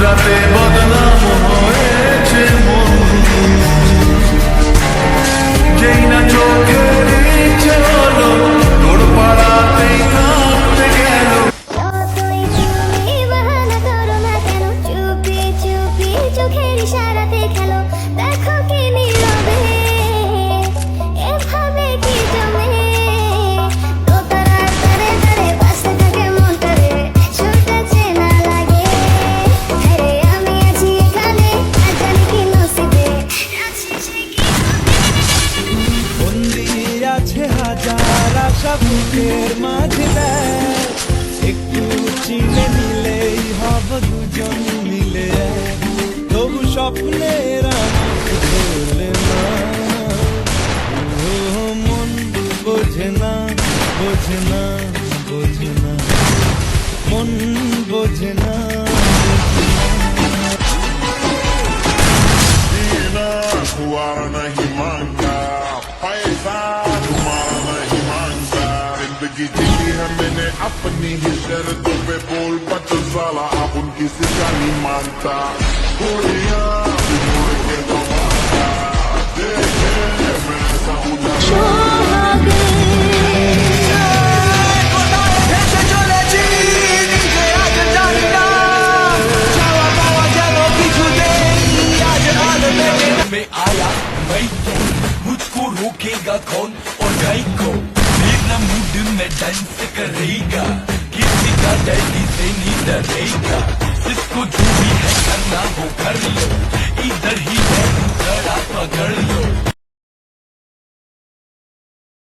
রাতে বদনাম হয়েছে মন, যেই না চোখের ইচ্ছে হলো তোর পাড়াতেই কাঁদতে গেল। যতই তুমি বাহানা করো না কেন, চুপি চুপি চোখের ইশারাতে খেলো। দেখো কি নীরবে এভাবে কি জমে, দোতারার তারে তারে বাসতে থাকে মনটারে, ছোটা চেনা লাগে। আরে আমি আছি এখানে, আর জানি কি নসিবে আছি সে কি বন্দি আছে হাজার আশা বুকের মাঝে দেয়, একটু চিনে নিলেই হব দুজন মিলে এক। তবু স্বপ্নের আমাকে ধরলে না, ও মন বোঝে না, বোঝে না, বোঝে না, মন বোঝে না, বোঝে না। Dina kuwara nahi mangta, paisa तुम्हारा नहीं मांगता। जिंदगी जीती है मैंने अपनी ही शर्तों पे, बोल बचल साला अब उनकी सिजा नहीं मानता। गोलियां भी मुड़ के दबाता, देखे मैं ऐसा उदा में आया मैं तो, मुझको रोकेगा कौन और गाय को, मेरा मूड में डांस करेगा, किसी का डैडी से नहीं डरेगा। जिसको जो भी है करना वो कर लो, इधर ही है दूसरा पकड़ लो।